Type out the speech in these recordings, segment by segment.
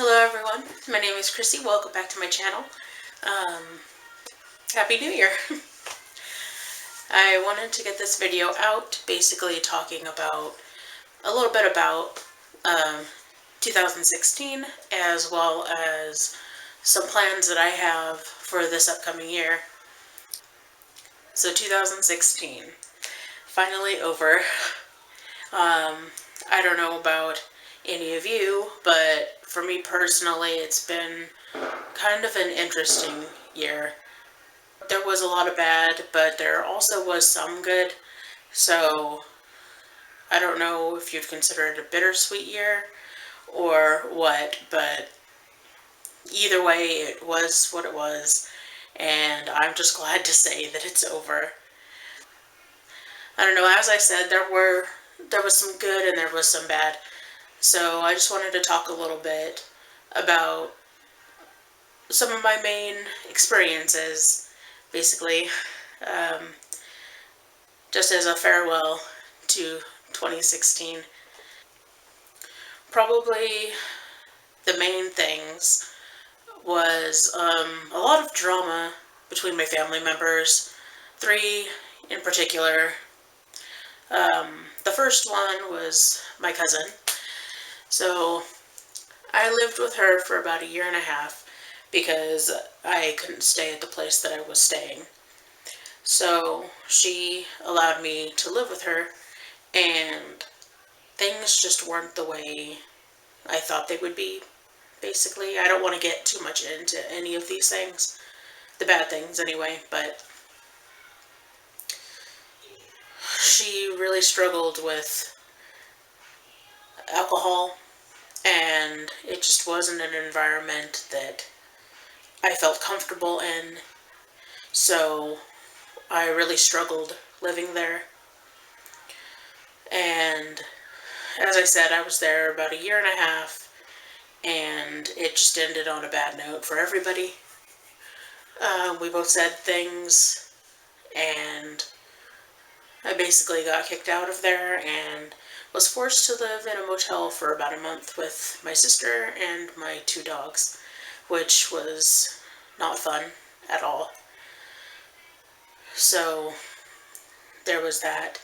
Hello everyone, my name is Chrissy. Welcome back to my channel. Happy New Year! I wanted to get this video out basically talking about a little bit about 2016 as well as some plans that I have for this upcoming year. So 2016, finally over. I don't know about any of you, but for me personally it's been kind of an interesting year. There was a lot of bad, but there also was some good. So I don't know if you'd consider it a bittersweet year or what, but either way, it was what it was, and I'm just glad to say that it's over. I don't know, as I said, there was some good and there was some bad. So I just wanted to talk a little bit about some of my main experiences, basically, um, just as a farewell to 2016. Probably the main things was a lot of drama between my family members, three in particular. The first one was my cousin. So I lived with her for about a year and a half because I couldn't stay at the place that I was staying. So she allowed me to live with her, and things just weren't the way I thought they would be, basically. I don't want to get too much into any of these things, the bad things anyway, but she really struggled with alcohol, and it just wasn't an environment that I felt comfortable in, so I really struggled living there. And as I said, I was there about a year and a half, and it just ended on a bad note for everybody. We both said things, and I basically got kicked out of there and was forced to live in a motel for about a month with my sister and my two dogs, which was not fun at all. So there was that.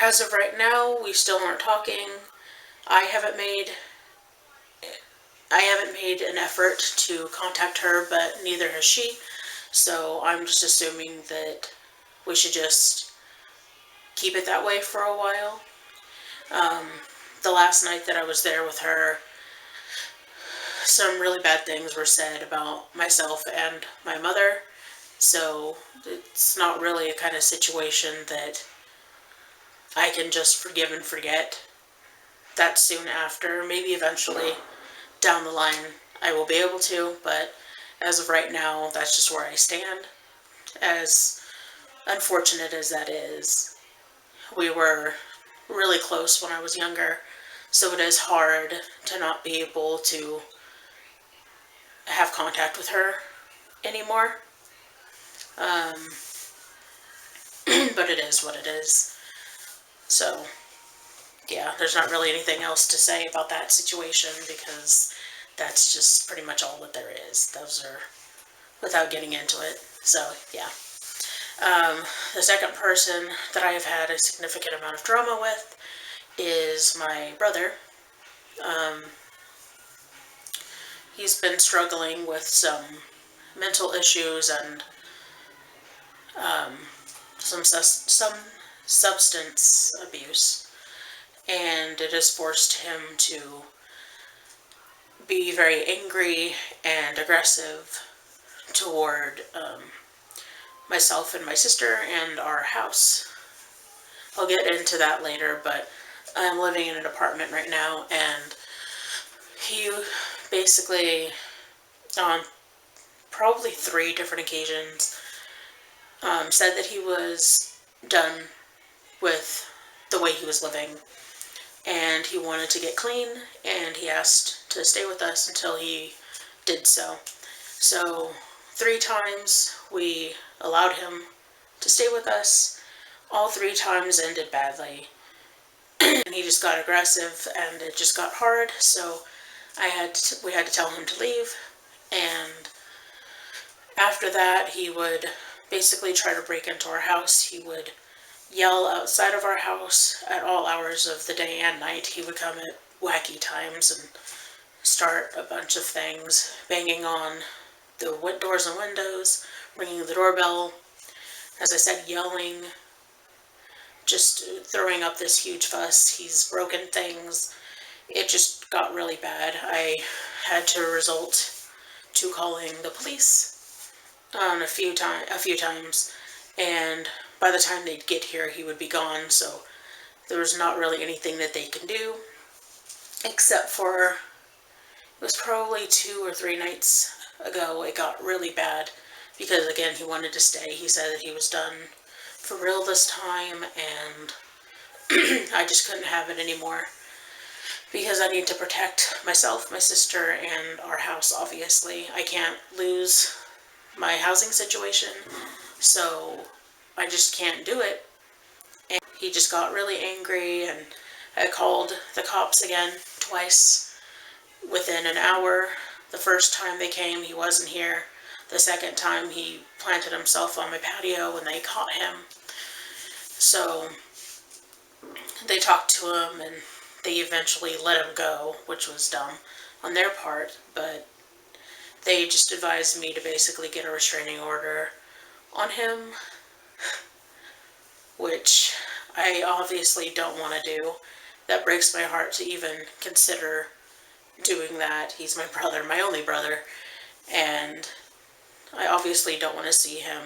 As of right now, we still aren't talking. I haven't made an effort to contact her, but neither has she. So I'm just assuming that we should just keep it that way for a while. The last night that I was there with her, some really bad things were said about myself and my mother. So it's not really a kind of situation that I can just forgive and forget that soon after. Maybe eventually down the line I will be able to, but as of right now, that's just where I stand. As unfortunate as that is, we were really close when I was younger, so it is hard to not be able to have contact with her anymore. But it is what it is. So yeah, there's not really anything else to say about that situation because that's just pretty much all that there is. Those are, without getting into it. So yeah. The second person that I have had a significant amount of drama with is my brother. He's been struggling with some mental issues and some substance abuse, and it has forced him to be very angry and aggressive toward myself and my sister and our house. I'll get into that later, but I'm living in an apartment right now, and he basically, on probably 3 different occasions, said that he was done with the way he was living, and he wanted to get clean, and he asked to stay with us until he did so. So 3 times we allowed him to stay with us. All 3 times ended badly. and he just got aggressive, and it just got hard, so we had to tell him to leave. And after that, he would basically try to break into our house. He would yell outside of our house at all hours of the day and night. He would come at wacky times and start a bunch of things, banging on the doors and windows, ringing the doorbell, as I said, yelling, just throwing up this huge fuss. He's broken things. It just got really bad. I had to resort to calling the police a few times, and by the time they'd get here, he would be gone, so there was not really anything that they can do, except for, it was probably 2 or 3 nights ago, it got really bad, because again, he wanted to stay. He said that he was done for real this time, and I just couldn't have it anymore, because I need to protect myself, my sister, and our house, obviously. I can't lose my housing situation, so I just can't do it. And he just got really angry, and I called the cops again twice within an hour. The first time they came, he wasn't here. The second time, he planted himself on my patio and they caught him. So they talked to him and they eventually let him go, which was dumb on their part, but they just advised me to basically get a restraining order on him, which I obviously don't want to do. That breaks my heart to even consider doing that. He's my brother, my only brother, and I obviously don't want to see him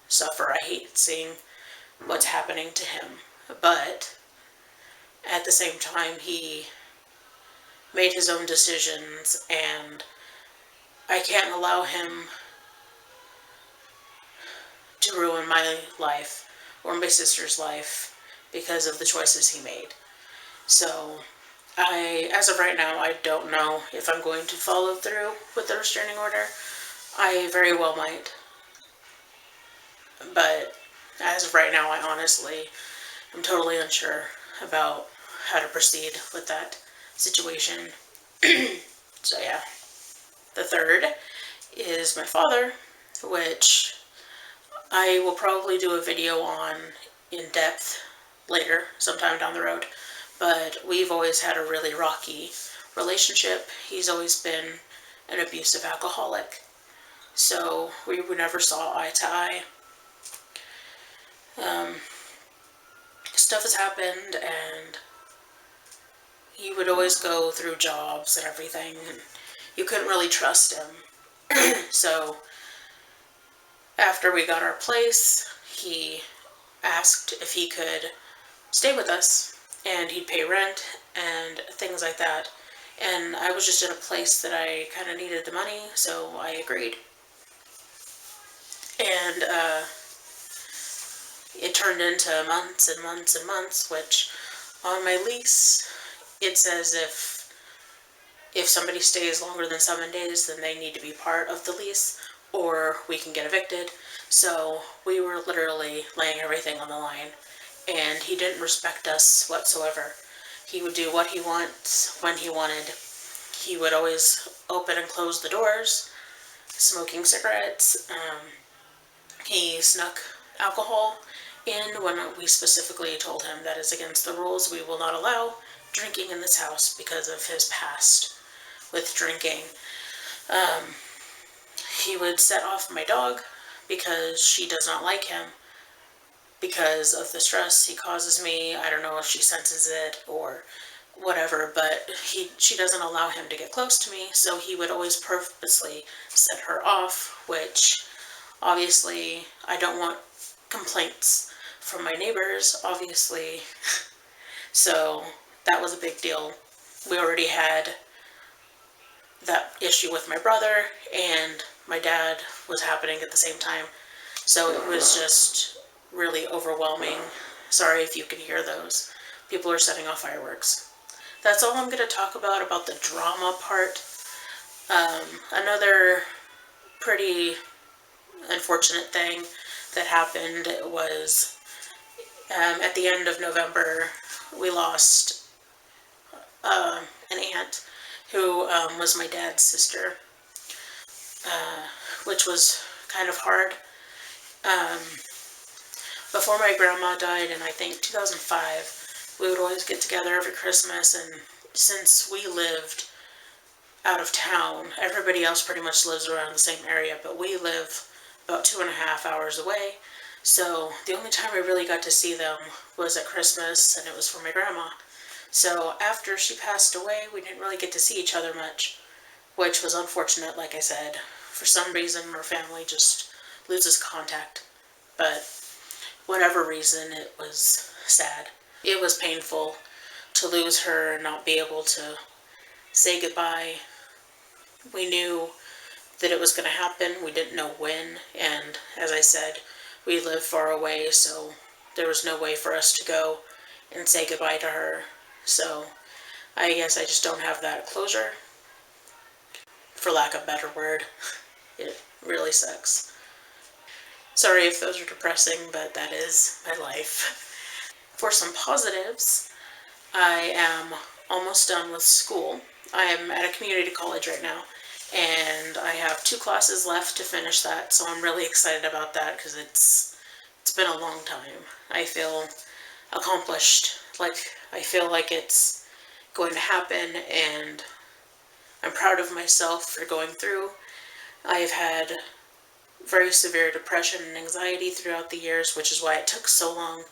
suffer. I hate seeing what's happening to him, but at the same time, he made his own decisions, and I can't allow him to ruin my life or my sister's life because of the choices he made. So as of right now, I don't know if I'm going to follow through with the restraining order. I very well might, but as of right now, I honestly am totally unsure about how to proceed with that situation. So yeah. The third is my father, which I will probably do a video on in depth later, sometime down the road. But we've always had a really rocky relationship. He's always been an abusive alcoholic, so we never saw eye to eye. Stuff has happened, and he would always go through jobs and everything, and you couldn't really trust him. So after we got our place, he asked if he could stay with us, and he'd pay rent and things like that. And I was just in a place that I kind of needed the money, so I agreed. And it turned into months and months and months, which on my lease, it says if somebody stays longer than 7 days, then they need to be part of the lease, or we can get evicted. So we were literally laying everything on the line, and he didn't respect us whatsoever. He would do what he wants, when he wanted. He would always open and close the doors, smoking cigarettes. He snuck alcohol in when we specifically told him that is against the rules. We will not allow drinking in this house because of his past with drinking. He would set off my dog because she does not like him because of the stress he causes me. I don't know if she senses it or whatever, but she doesn't allow him to get close to me, so he would always purposely set her off, which obviously I don't want complaints from my neighbors, obviously. So that was a big deal. We already had that issue with my brother, and my dad was happening at the same time. So it was just really overwhelming. Sorry if you can hear those. People are setting off fireworks. That's all I'm going to talk about the drama part. Another pretty unfortunate thing that happened was At the end of November, we lost an aunt who was my dad's sister, which was kind of hard. Before my grandma died in, I think, 2005, we would always get together every Christmas, and since we lived out of town, everybody else pretty much lives around the same area, but we live about 2.5 hours away. So the only time I really got to see them was at Christmas, and it was for my grandma. So after she passed away, we didn't really get to see each other much, which was unfortunate, like I said. For some reason, our family just loses contact. But whatever reason, it was sad. It was painful to lose her and not be able to say goodbye. We knew that it was going to happen. We didn't know when. And as I said, we live far away, so there was no way for us to go and say goodbye to her. So I guess I just don't have that closure, for lack of a better word. It really sucks. Sorry if those are depressing, but that is my life. For some positives, I am almost done with school. I am at a community college right now, and I have 2 classes left to finish that, so I'm really excited about that because it's been a long time. I feel accomplished, like I feel like it's going to happen, and I'm proud of myself for going through. I've had very severe depression and anxiety throughout the years, which is why it took so long,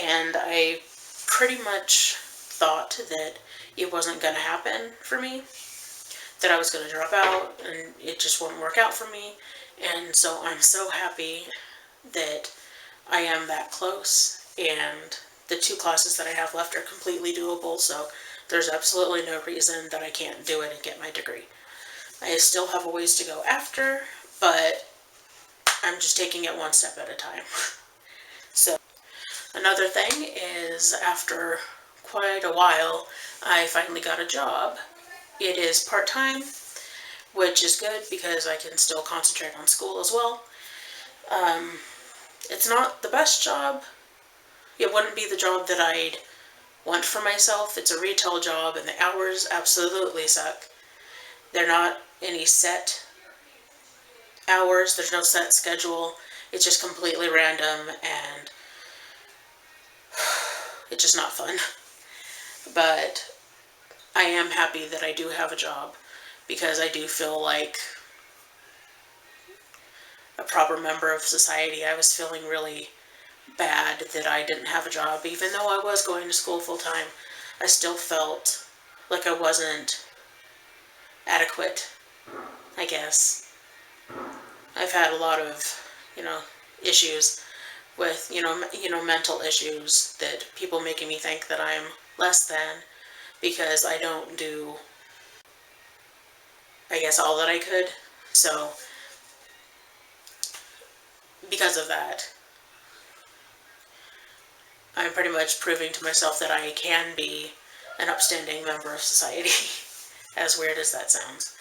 and I pretty much thought that it wasn't going to happen for me, that I was going to drop out and it just wouldn't work out for me. And so I'm so happy that I am that close, and the 2 classes that I have left are completely doable, so there's absolutely no reason that I can't do it and get my degree. I still have a ways to go after, but I'm just taking it one step at a time. So another thing is, after quite a while, I finally got a job. It is part-time, which is good because I can still concentrate on school as well. It's not the best job. It wouldn't be the job that I'd want for myself. It's a retail job, and the hours absolutely suck. They're not any set hours. There's no set schedule. It's just completely random, and it's just not fun. But I am happy that I do have a job, because I do feel like a proper member of society. I was feeling really bad that I didn't have a job. Even though I was going to school full-time, I still felt like I wasn't adequate, I guess. I've had a lot of, issues with, mental issues, that people making me think that I'm less than because I don't do, I guess, all that I could. So because of that, I'm pretty much proving to myself that I can be an upstanding member of society, as weird as that sounds,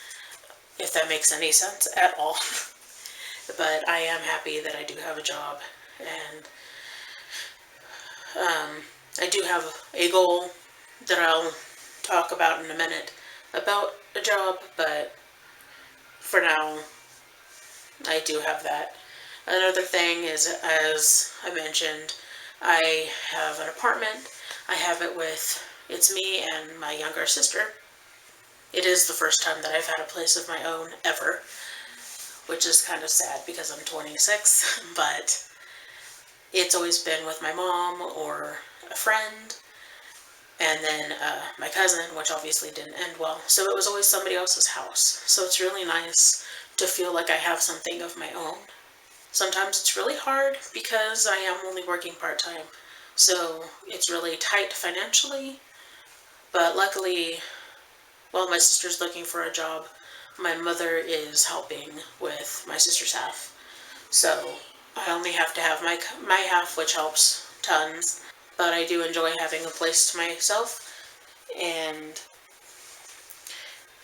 if that makes any sense at all. But I am happy that I do have a job, and I do have a goal that I'll talk about in a minute about a job, but for now, I do have that. Another thing is, as I mentioned, I have an apartment. I have it with, it's me and my younger sister. It is the first time that I've had a place of my own ever, which is kind of sad because I'm 26, but it's always been with my mom or a friend, and then my cousin, which obviously didn't end well. So it was always somebody else's house. So it's really nice to feel like I have something of my own. Sometimes it's really hard because I am only working part-time, so it's really tight financially, but luckily, while my sister's looking for a job, my mother is helping with my sister's half. So I only have to have my half, which helps tons, but I do enjoy having a place to myself. And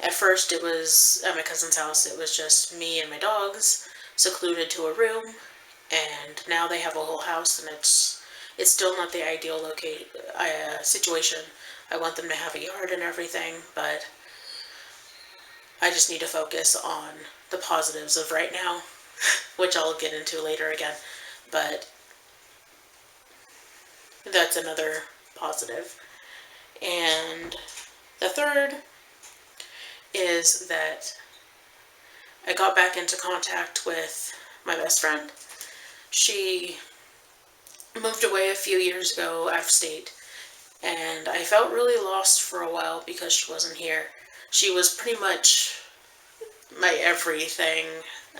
at first it was, at my cousin's house, it was just me and my dogs, secluded to a room, and now they have a whole house, and it's It's still not the ideal situation. I want them to have a yard and everything, but I just need to focus on the positives of right now, which I'll get into later again. But that's another positive. And the third is that I got back into contact with my best friend. She moved away a few years ago out of state, and I felt really lost for a while because she wasn't here. She was pretty much my everything.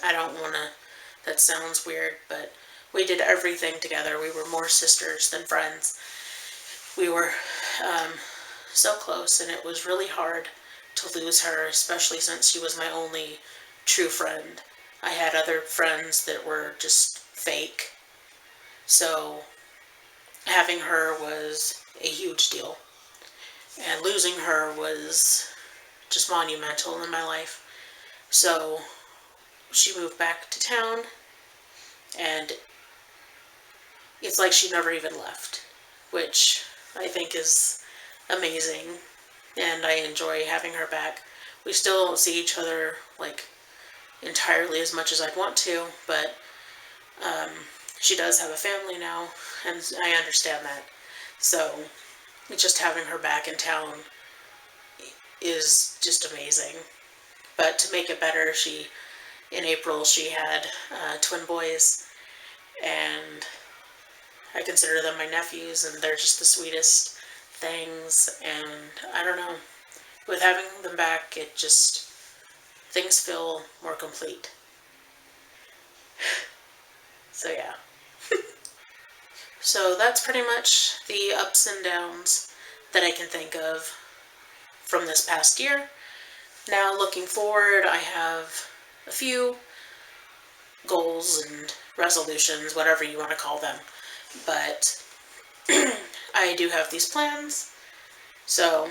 I don't want to, that sounds weird, but we did everything together. We were more sisters than friends. We were so close, and it was really hard to lose her, especially since she was my only true friend. I had other friends that were just fake, so having her was a huge deal, and losing her was just monumental in my life. So she moved back to town, and it's like she never even left, which I think is amazing, and I enjoy having her back. We still don't see each other like entirely as much as I'd want to, but she does have a family now, and I understand that. So just having her back in town is just amazing. But to make it better, in April she had twin boys, and I consider them my nephews, and they're just the sweetest things. And I don't know, with having them back, it just, things feel more complete. So yeah. So that's pretty much the ups and downs that I can think of from this past year. Now looking forward, I have a few goals and resolutions, whatever you want to call them, but I do have these plans. So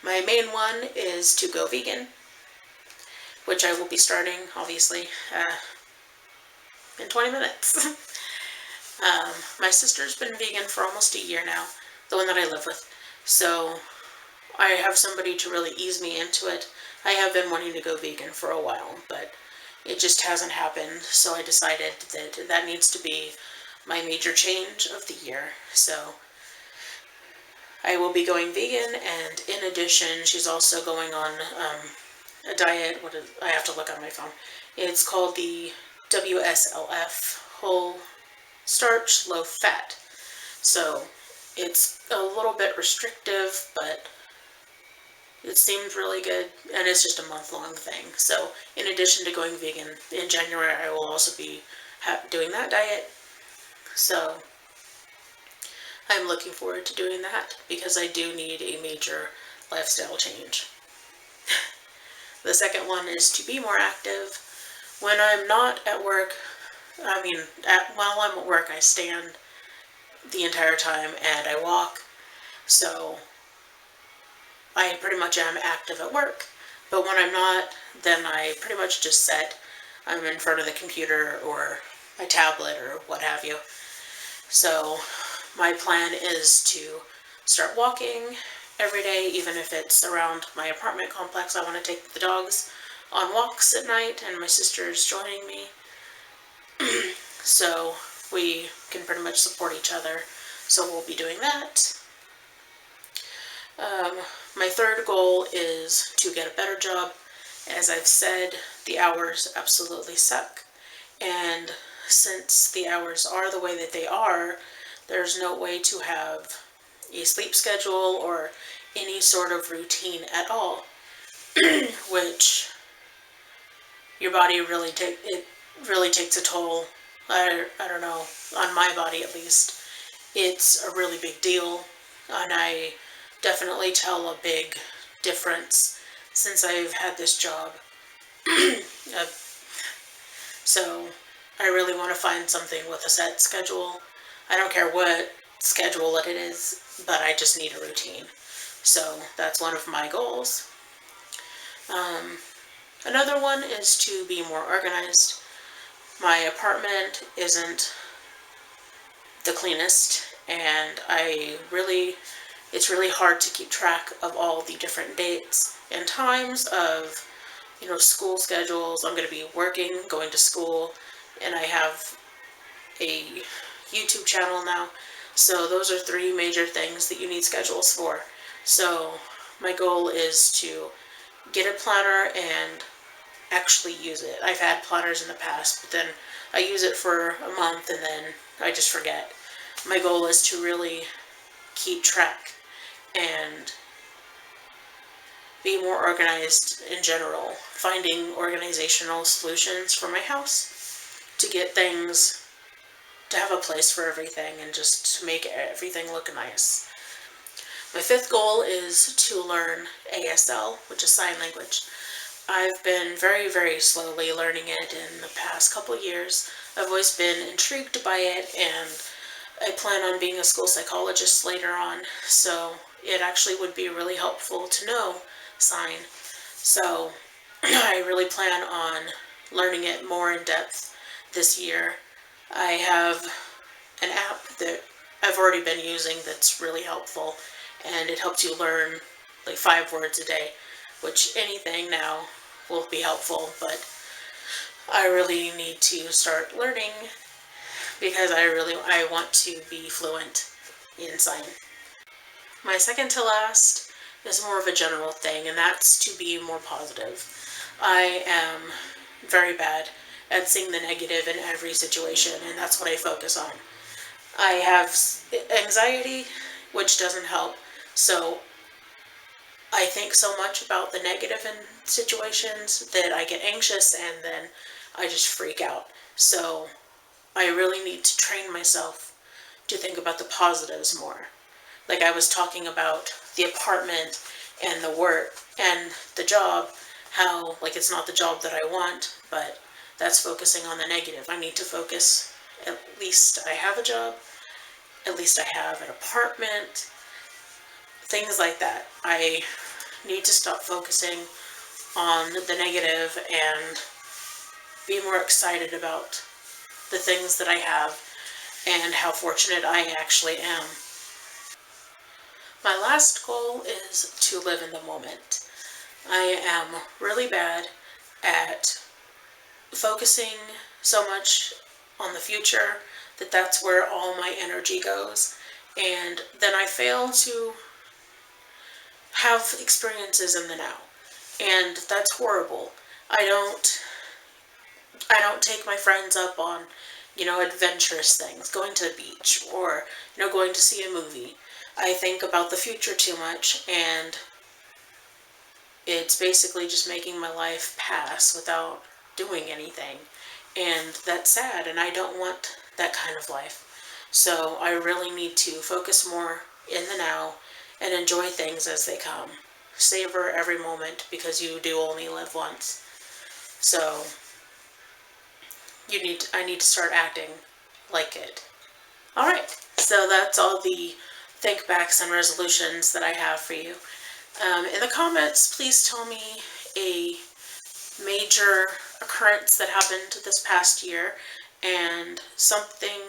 my main one is to go vegan, which I will be starting, obviously, in 20 minutes. My sister's been vegan for almost a year now, the one that I live with, so I have somebody to really ease me into it. I have been wanting to go vegan for a while, but it just hasn't happened, so I decided that that needs to be my major change of the year. So I will be going vegan, and in addition, she's also going on a diet. I have to look on my phone. It's called the WSLF, whole starch, low fat. So it's a little bit restrictive, but it seems really good, and it's just a month-long thing. So in addition to going vegan, in January I will also be doing that diet. So I'm looking forward to doing that because I do need a major lifestyle change. The second one is to be more active. When I'm not at work, while I'm at work, I stand the entire time and I walk. So I pretty much am active at work. But when I'm not, then I pretty much just sit. I'm in front of the computer or my tablet or what have you. So my plan is to start walking every day, even if it's around my apartment complex. I want to take the dogs on walks at night, and my sister is joining me. So we can pretty much support each other. So we'll be doing that. My third goal is to get a better job. As I've said, the hours absolutely suck. And since the hours are the way that they are, there's no way to have a sleep schedule or any sort of routine at all, which your body really takes a toll. I don't know, on my body at least. It's a really big deal, and I definitely tell a big difference since I've had this job. So I really want to find something with a set schedule. I don't care what schedule it is, but I just need a routine. So that's one of my goals. Another one is to be more organized. My apartment isn't the cleanest, and it's really hard to keep track of all the different dates and times of, school schedules. I'm going to be working, going to school, and I have a YouTube channel now. So those are three major things that you need schedules for. So my goal is to get a planner and actually use it. I've had planners in the past, but then I use it for a month and then I just forget. My goal is to really keep track and be more organized in general, finding organizational solutions for my house to get things, to have a place for everything and just to make everything look nice. My fifth goal is to learn ASL, which is sign language. I've been very, very slowly learning it in the past couple years. I've always been intrigued by it, and I plan on being a school psychologist later on, so it actually would be really helpful to know sign. So I really plan on learning it more in depth this year. I have an app that I've already been using that's really helpful, and it helps you learn like 5 words a day, which anything now will be helpful, but I really need to start learning because I want to be fluent in sign. My second to last is more of a general thing, and that's to be more positive. I am very bad at seeing the negative in every situation, and that's what I focus on. I have anxiety, which doesn't help, so I think so much about the negative in situations that I get anxious and then I just freak out. So I really need to train myself to think about the positives more. Like I was talking about the apartment and the work and the job, how like it's not the job that I want, but that's focusing on the negative. I need to focus, at least I have a job, at least I have an apartment, things like that. I need to stop focusing on the negative and be more excited about the things that I have and how fortunate I actually am. My last goal is to live in the moment. I am really bad at focusing so much on the future that that's where all my energy goes, and then I fail to have experiences in the now, and that's horrible. I don't take my friends up on, adventurous things, going to the beach or, going to see a movie. I think about the future too much, and it's basically just making my life pass without doing anything. And that's sad, and I don't want that kind of life. So I really need to focus more in the now and enjoy things as they come. Savor every moment because you do only live once. So I need to start acting like it. Alright, so that's all the think backs and resolutions that I have for you. In the comments, please tell me a major occurrence that happened this past year and something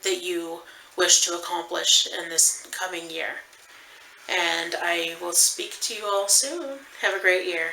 that you wish to accomplish in this coming year. And I will speak to you all soon. Have a great year.